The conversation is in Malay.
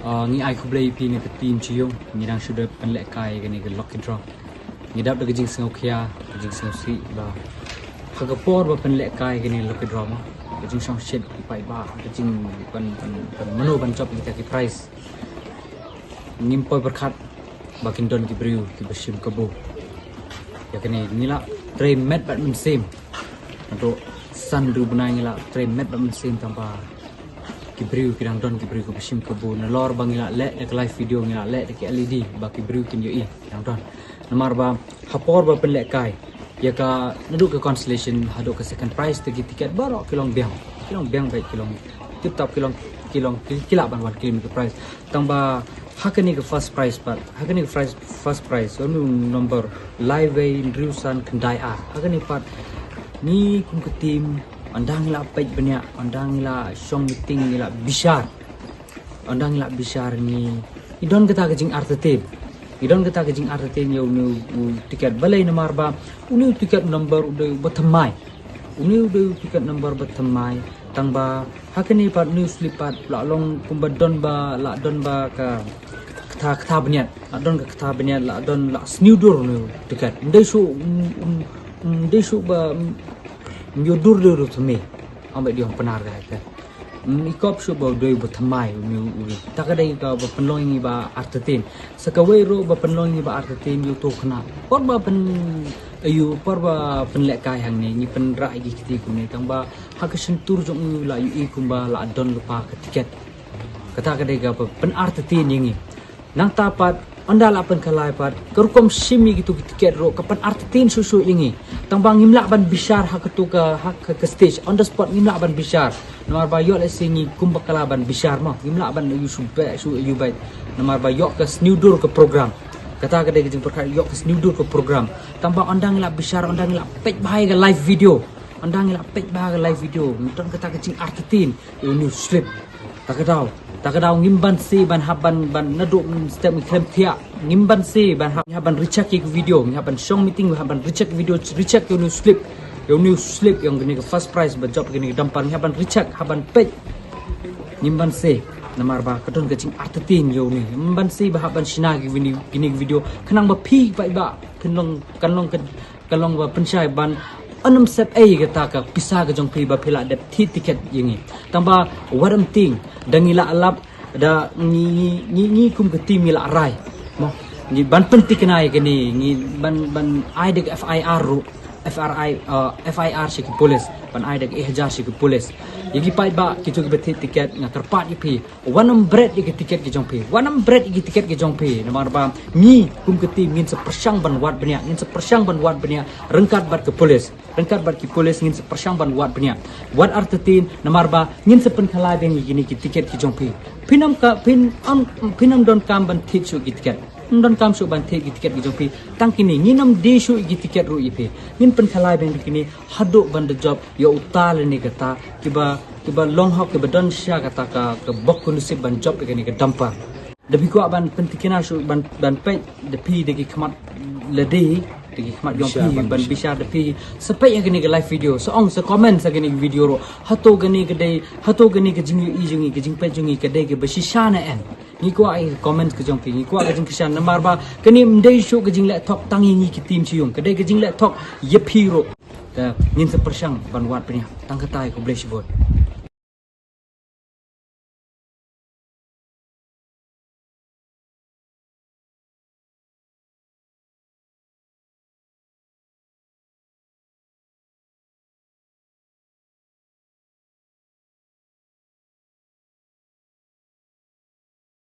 Ngi ai ku blai pi ngi ke team chiung ngi dang sudah penlek kai ke ni ke lock draw ngi dap de jing sing okhia jing sing si ba ka por ba penlek kai ke ni lock draw ma jing song shit pai ba jing pan mano ban chop kita ki price ngim poi berkhat ba kin don ki briu ki bashim kabu ya ke ni ngila train met bat min sim untuk san du bnai ngila train met bat min sim tanpa kibriu kidang don kibriu ko bashim kabu na lor bangila le ek live video ngila le ek LED ba kibriu kin yoi kidang don namar ba hapor ba penlek kai ya ka nadu ke constellation hado ke second prize te tiket baro kilong biang baik kilong tip top kilong kila ban wan kilim ke prize tamba hakani ke first prize but hakani ke first prize onu number live way riusan kendai a hakani part ni kum ke team andang la peit banyak andang la song meeting la bishar andang la bishar ni idon kata ke jing artetin yo nu tiket balai nomor ba uni tiket number udah bertemai tiket number bertemai tangba hakani pat news lipat la long kumbadon ba la don ba ka kata baniat la don ka kata baniat la don la sniudur nu tiket ndai su ba mio dur tu me ambe dia penar ka ikop shu ba doi ba thamai mio takadai ka ba penlong ba artetin sakawai ro ba penlong ba artetin yu to khna por ba pen ayu por ba penlek kai hang ni pen rai gi kiti ku ni tang ba hak sentur jong la yu kumba la don lupa ke tiket kata kadai ka ba pen artetin yingi nang tapat anda lapan kalai pat kerukom simi gitu tiket ro kapan artetin susu ingi tangbang ngimla ban bishar hak tu hak ke stage on the spot ngimla ban bishar nomor ba yo le singi kumba kalaban bishar ma ngimla ban you sube su you bait nomor ba yo ke sniudur ke program kata kadai jing perkara yo ke sniudur ke program tangbang andang ngila bishar andang ngila pej bahai ke live video andang ngila pej bahai ke live video mutan kata ke jing artetin you slip takadau ngimban si ban haban ban naduk step klem thia ngimban si ban haban recheck video haban song meeting haban recheck video recheck you slip yang gini ke first prize ba job gini dampan haban recheck haban page ngimban si namar ba kadon ke cing artetin yo ni ngimban si ba haban sina gini video kenang ba pi ba kanlong ba pensyai ban anam set kata ka pisah ke jong pi ba pila de tiket yengi tamba waram ting dangila alap da ni kum ke tim ila rai mo ni ban penting kenai ke ni ban ai de FIR si polis ban ai de ihjar si polis yagi pai ba kitu ke tiket na terpat pi wanam bread ke tiket ke jong pi wanam bread ke tiket ke jong pi namar ba mi kum ke tim ngin sepersang ban wat benya rengkat bat ke polis ngin sepersang ban wat benya wat artetin namar ba ngin sepen khalai beng gini ke tiket ke jong pi pinam don kam ban tichu ke tiket don kam su ban tiket ke jong pi tangkini nginam de su ke tiket ru ipi ngin pen khalai beng kini haduk ban de job ya utal ni kata kiba long hop ke badon sya kata ka ke bok kondusif ban job ke ni ke dampar debi ko ban pentikina su ban pej de pi de ki khamat lede de ki khamat yong pi ban bisa de pi sepai ke ni ke live video so ong se comment sa ke ni video ro hato ke ni ke jingi ke jing pej jingi ke de ke basisha na en ni ko ai comment ke jong pi ni ko ke jing kishan namar ba ke ni mdei su ke jing le thok tangi ni ki tim chiung ke de ke jing le thok ye pi ro ngin sepersang ban wat penya tang katai ko bless bot